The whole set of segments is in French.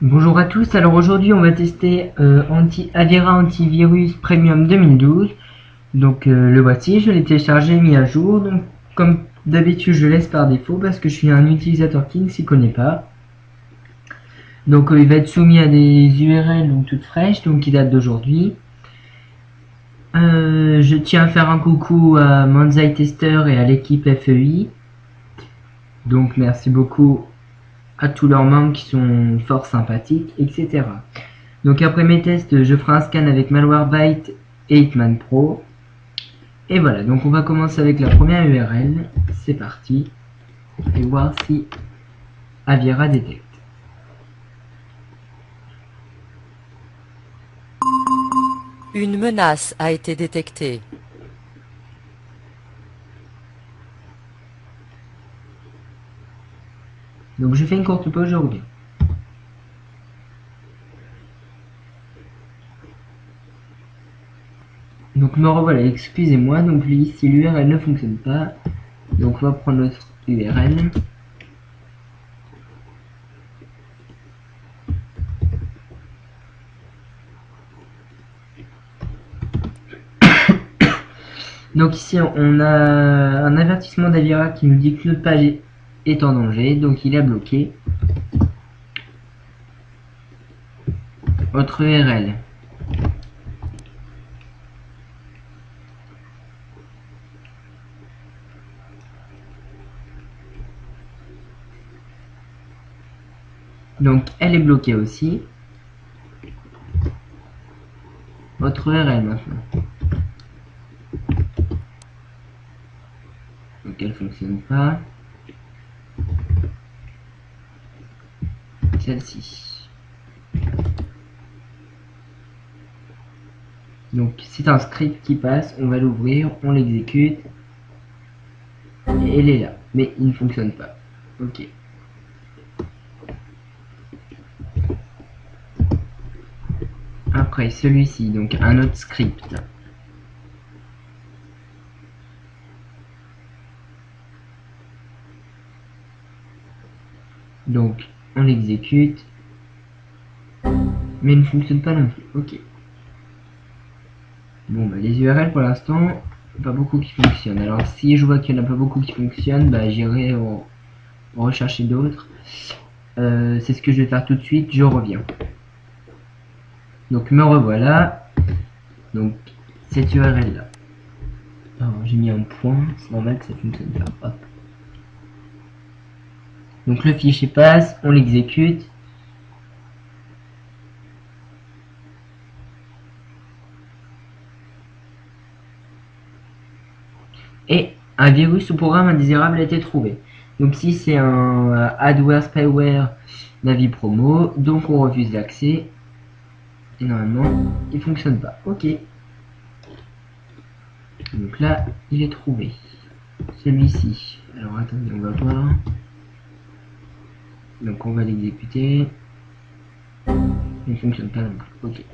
Bonjour à tous, alors aujourd'hui on va tester Avira Antivirus Premium 2012. Donc le voici, je l'ai téléchargé, mis à jour. Donc comme d'habitude je laisse par défaut parce que je suis un utilisateur qui ne s'y connaît pas. Donc il va être soumis à des URL donc toutes fraîches, donc qui datent d'aujourd'hui. Je tiens à faire un coucou à Manzai Tester et à l'équipe FEI. Donc merci beaucoup à tous leurs membres qui sont fort sympathiques, etc. Donc après mes tests, je ferai un scan avec Malwarebytes et Hitman Pro. Et voilà, donc on va commencer avec la première URL. C'est parti. Et voir si Avira détecte. Une menace a été détectée. Donc je fais une courte pause, je reviens. Donc me revoilà, excusez-moi, donc ici l'URL ne fonctionne pas. Donc on va prendre notre URL. Donc ici on a un avertissement d'Avira qui nous dit que notre page est en danger, donc il est bloqué. Votre URL. Donc elle est bloquée aussi. Votre URL maintenant. Donc elle fonctionne pas. Celle-ci. Donc c'est un script qui passe, on va l'ouvrir, on l'exécute. Et elle est là. Mais il ne fonctionne pas. Ok. Après celui-ci, donc un autre script. Donc on l'exécute. Mais il ne fonctionne pas non plus. Ok. Bon bah les URL pour l'instant, pas beaucoup qui fonctionnent. Alors si je vois qu'il n'y en a pas beaucoup qui fonctionnent, bah j'irai en rechercher d'autres. C'est ce que je vais faire tout de suite, je reviens. Donc me revoilà. Donc cette URL là. Alors j'ai mis un point, c'est normal que ça fonctionne pas. Hop. Donc le fichier passe, on l'exécute. Et un virus ou programme indésirable a été trouvé. Donc si c'est un adware spyware Navi Promo, donc on refuse l'accès. Et normalement, il fonctionne pas. Ok. Donc là, il est trouvé. Celui-ci. Alors attendez, on va voir. Donc on va l'exécuter. Il ne fonctionne pas non plus. Ok.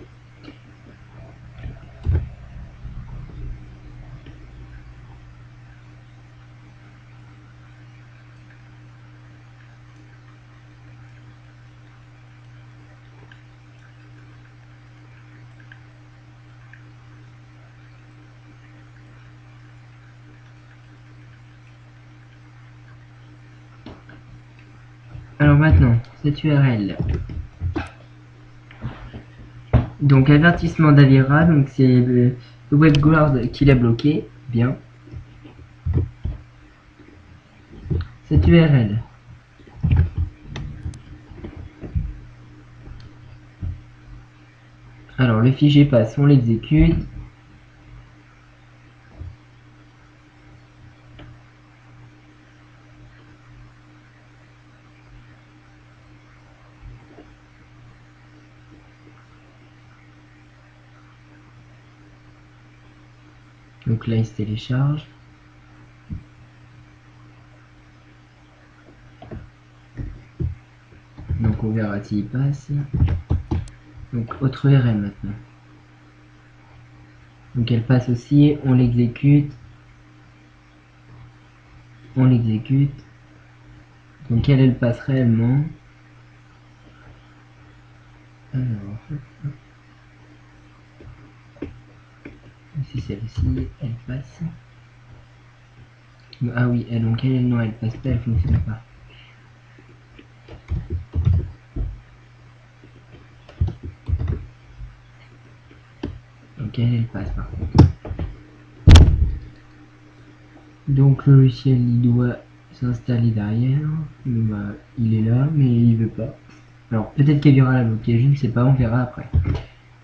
Alors maintenant, cette URL. Donc avertissement d'Avira, donc c'est le WebGuard qui l'a bloqué. Bien. Cette URL. Alors le fichier passe, on l'exécute. Donc là il se télécharge. Donc on verra s'il passe. Donc autre URL maintenant. Donc elle passe aussi, on l'exécute. On l'exécute. Donc elle passe réellement. Alors, c'est celle-ci, elle passe. Ah oui, donc elle, non, elle passe pas, elle fonctionne pas. Donc elle passe par contre. Donc le logiciel il doit s'installer derrière. Bah, il est là, mais il veut pas. Alors peut-être qu'elle ira la bloquer, je ne sais pas, on verra après.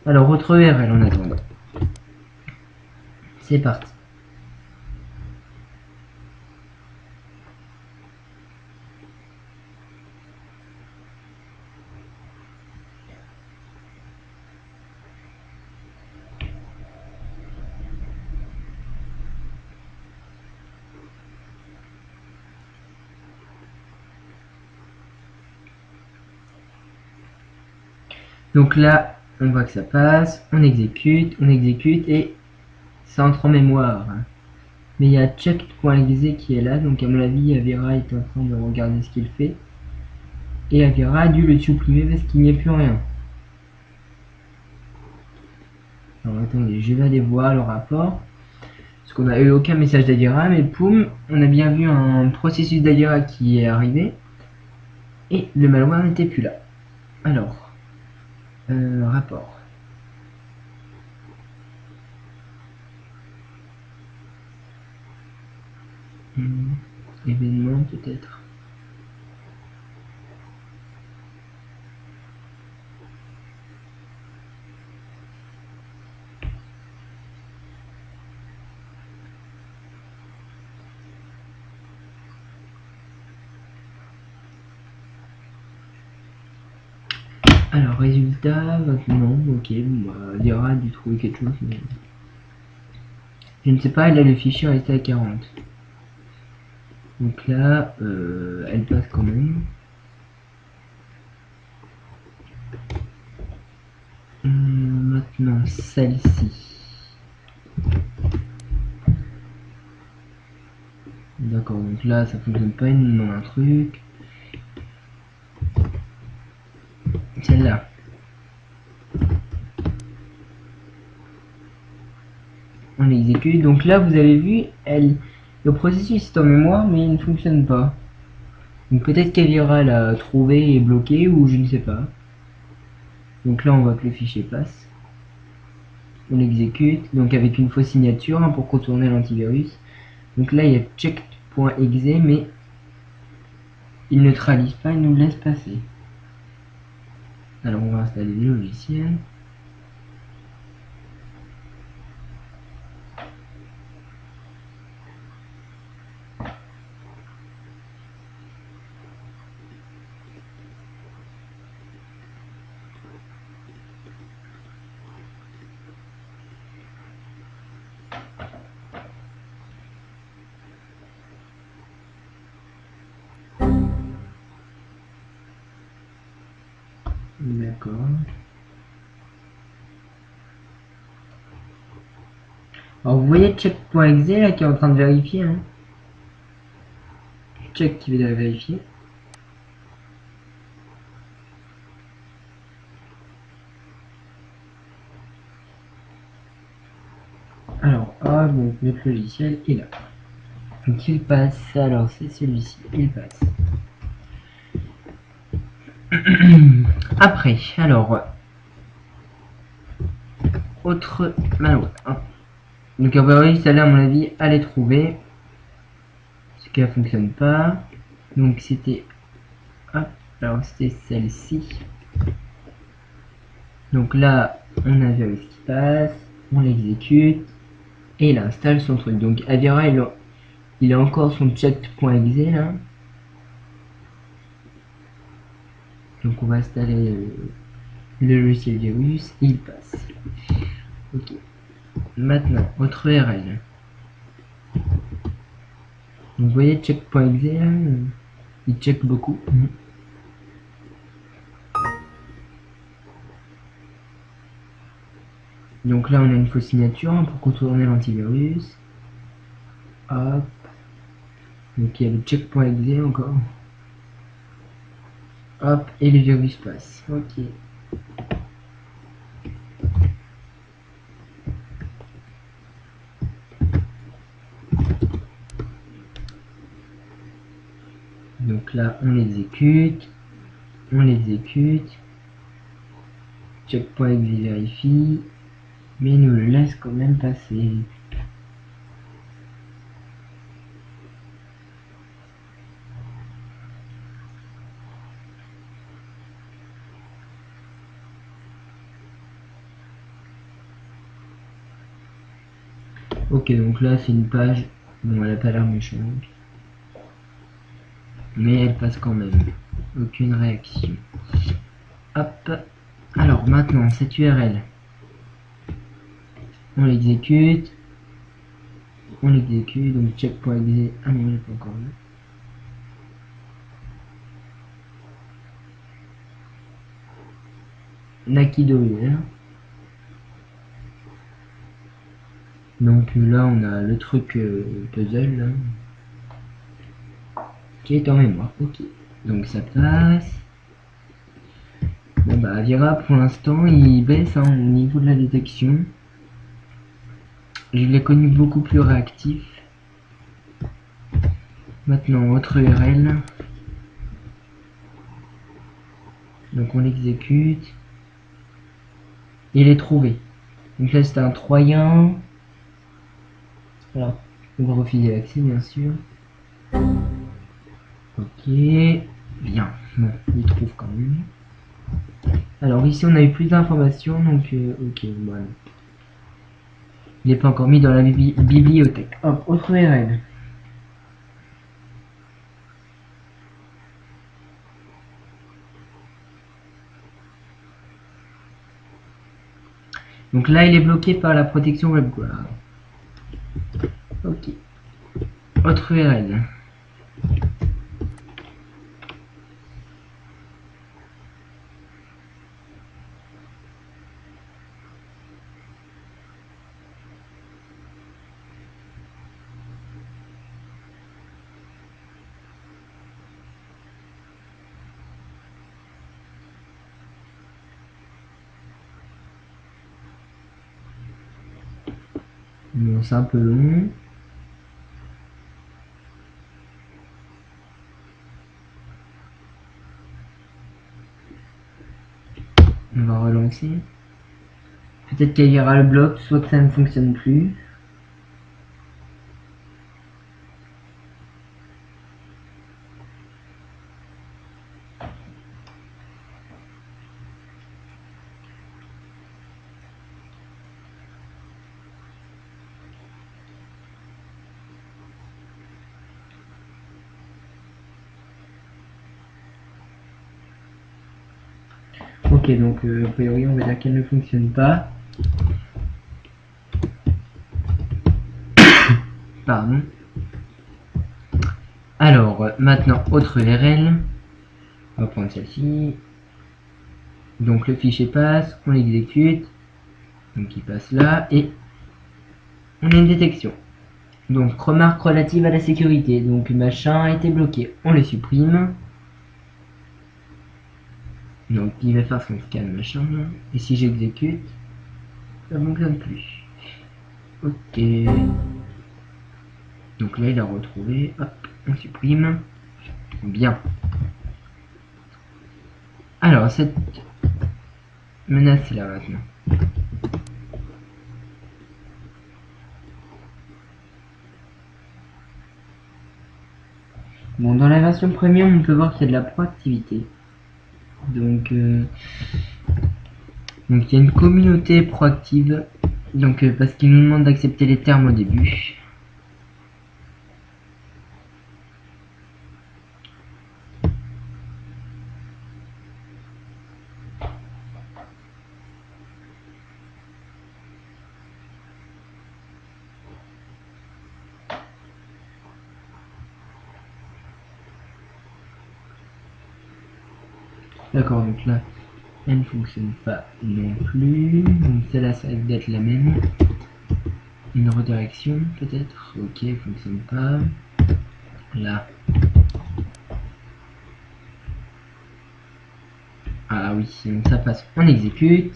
Alors autre URL en attendant. C'est parti. Donc là, on voit que ça passe, on exécute et ça entre en mémoire. Mais il y a check.exe qui est là, donc à mon avis, Avira est en train de regarder ce qu'il fait. Et Avira a dû le supprimer parce qu'il n'y a plus rien. Alors attendez, je vais aller voir le rapport. Parce qu'on n'a eu aucun message d'Avira, mais poum, on a bien vu un processus d'Avira qui est arrivé. Et le malware n'était plus là. Alors, rapport. Événement peut-être. Alors, résultat, non, ok, bon, bah, Avira a dû trouver quelque chose, mais... Je ne sais pas, là le fichier est resté à 40. Donc là, elle passe quand même. Maintenant, celle-ci. D'accord, donc là, ça fonctionne pas, il nous demande un truc. Celle-là. On exécute. Donc là, vous avez vu, le processus est en mémoire, mais il ne fonctionne pas. Donc peut-être qu'Avira l'a trouvé et bloqué, ou je ne sais pas. Donc là, on voit que le fichier passe. On exécute, donc avec une fausse signature pour contourner l'antivirus. Donc là, il y a check.exe, mais il ne neutralise pas, il nous laisse passer. Alors on va installer le logiciel. D'accord. Alors vous voyez check.exe là qui est en train de vérifier. Hein. Check qui va vérifier. Alors, donc notre logiciel est là. Donc il passe, alors c'est celui-ci, il passe. Après, alors, autre malware. Donc a priori, celle-là, à mon avis, à les trouver. Parce qu'elle fonctionne pas. Donc c'était, alors c'était celle-ci. Donc là, on a vu ce qui passe, on l'exécute, et il installe son truc. Donc Avira, il a encore son check.exe là. Donc on va installer le logiciel virus et il passe. Ok. Maintenant, autre URL. Donc vous voyez check.exe là, il check beaucoup. Donc là on a une fausse signature pour contourner l'antivirus. Hop. Donc il y a le check.exe encore. Hop, et le virus passe. Ok. Donc là, on l'exécute. On l'exécute. Checkpoint vérifie. Mais il nous le laisse quand même passer. Ok, donc là c'est une page, bon elle a pas l'air méchante, mais elle passe quand même, aucune réaction. Hop, alors maintenant cette URL, on l'exécute, donc check.exe, ah non, j'ai pas encore vu. Nakido URL. Donc là on a le truc puzzle là, qui est en mémoire, ok. Donc ça passe. Bon bah Avira pour l'instant il baisse au niveau de la détection. Je l'ai connu beaucoup plus réactif. Maintenant autre URL. Donc on l'exécute. Il est trouvé. Donc là c'est un Troyen. Voilà. On va refiler l'accès bien sûr. Ok. Bien. Bon, il trouve quand même. Alors ici on a eu plus d'informations. Donc ok, voilà. Il n'est pas encore mis dans la bibliothèque. Hop, autre URL. Donc là il est bloqué par la protection WebGuard. Ok. Autre URL. Bon, c'est un peu long. On va relancer. Peut-être qu'il y aura le bloc, soit que ça ne fonctionne plus. Ok, donc a priori on va dire qu'elle ne fonctionne pas. Pardon. Alors, maintenant, autre URL. On va prendre celle-ci. Donc le fichier passe, on l'exécute. Donc il passe là et on a une détection. Donc remarque relative à la sécurité. Donc machin a été bloqué. On le supprime. Donc il va faire son scan machin. Et si j'exécute, ça ne fonctionne plus. Ok. Donc là il a retrouvé. Hop, on supprime. Bien. Alors cette menace est là maintenant. Bon, dans la version premium, on peut voir qu'il y a de la proactivité. Donc il y a une communauté proactive. Donc parce qu'il nous demande d'accepter les termes au début. D'accord, donc là, elle ne fonctionne pas non plus. Donc celle-là, ça risque d'être la même. Une redirection peut-être. Ok, elle fonctionne pas. Là. Ah oui, donc ça passe. On exécute.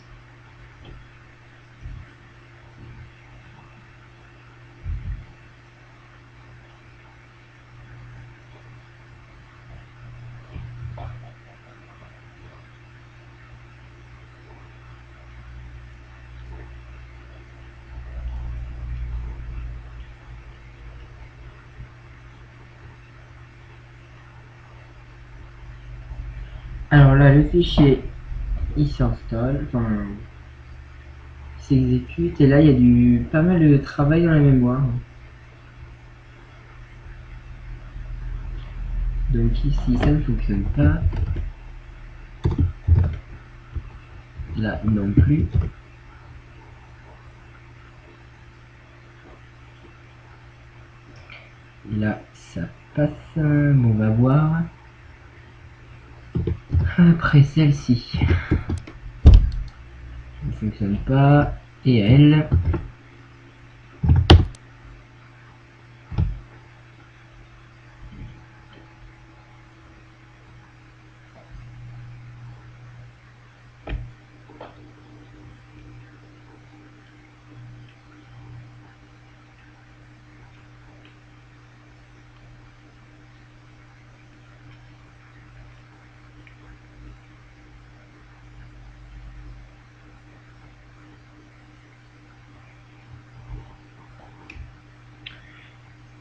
Alors là, le fichier il s'installe, enfin il s'exécute, et là il y a pas mal de travail dans la mémoire. Donc ici ça ne fonctionne pas. Là non plus. Là ça passe. Bon, on va voir. Après celle-ci. Elle ne fonctionne pas. Et elle.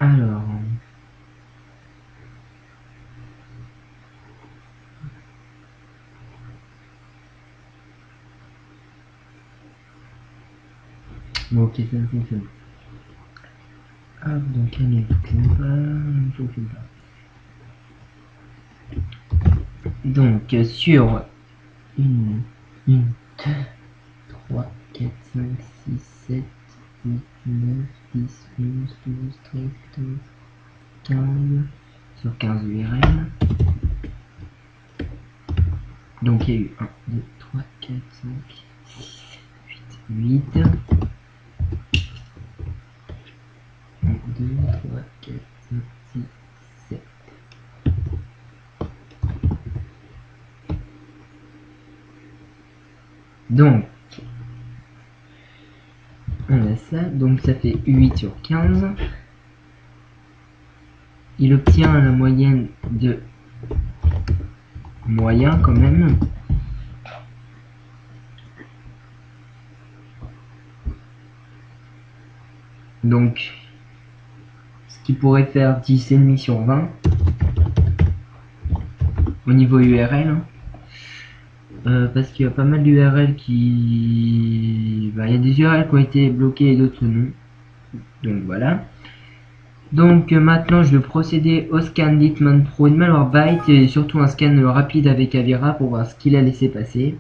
Alors. Bon, ok, ça ne fonctionne pas. Hop, donc elle ne fonctionne pas. Elle ne fonctionne pas. Donc sur 1, 2, 3, 4, 5, 6, 7, 8, 9, 10, 11, 12, 13, 14, 15, sur 15 URL. Donc il y a eu 1, 2, 3, 4, 5, 6, 7, 8, 8. 1, 2, 3, 4, 5, 6, 7. Donc, on a ça, donc ça fait 8 sur 15. Il obtient la moyenne de moyen quand même. Donc, ce qui pourrait faire 10,5 sur 20 au niveau URL. Hein. Parce qu'il y a pas mal d'URL qui... Bah, il y a des URL qui ont été bloquées et d'autres non. Donc voilà. Donc maintenant je vais procéder au scan d'Hitman Pro de Malwarebytes et surtout un scan rapide avec Avira pour voir ce qu'il a laissé passer.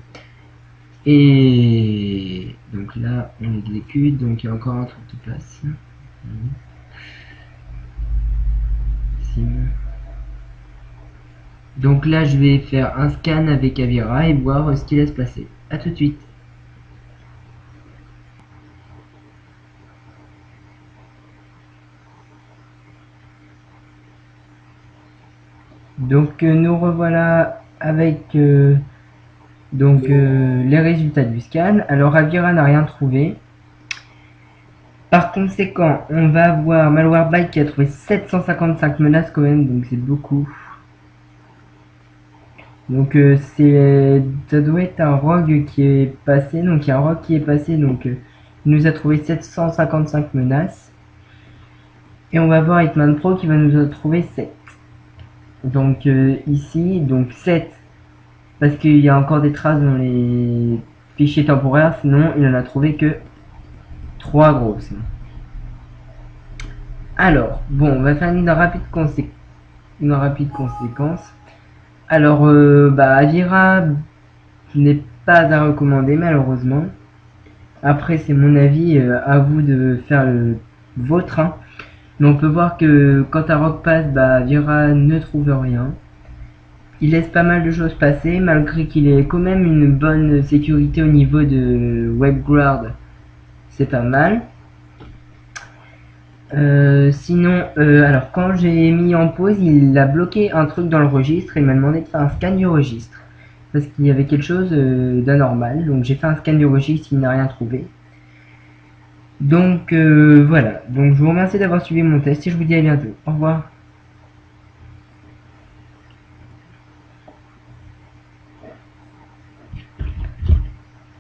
Et donc là on exécute, donc il y a encore un truc de place. Donc là je vais faire un scan avec Avira et voir ce qu'il laisse passer. A tout de suite. Donc nous revoilà avec les résultats du scan. Alors Avira n'a rien trouvé. Par conséquent, on va avoir Malwarebytes qui a trouvé 755 menaces quand même, donc c'est beaucoup. Donc ça doit être un rogue qui est passé, donc il y a un rogue qui est passé, donc il nous a trouvé 755 menaces. Et on va voir Hitman Pro qui va nous en trouver 7. Donc ici, donc 7, parce qu'il y a encore des traces dans les fichiers temporaires, sinon il en a trouvé que 3 grosses. Alors, bon, on va faire une rapide conséquence. Alors, Avira n'est pas à recommander malheureusement. Après, c'est mon avis, à vous de faire le vôtre. Hein. Mais on peut voir que quand un rogue passe, Avira ne trouve rien. Il laisse pas mal de choses passer, malgré qu'il ait quand même une bonne sécurité au niveau de WebGuard. C'est pas mal. Sinon, alors quand j'ai mis en pause, il a bloqué un truc dans le registre et m'a demandé de faire un scan du registre. Parce qu'il y avait quelque chose d'anormal. Donc j'ai fait un scan du registre, il n'a rien trouvé. Donc voilà. Donc je vous remercie d'avoir suivi mon test et je vous dis à bientôt. Au revoir.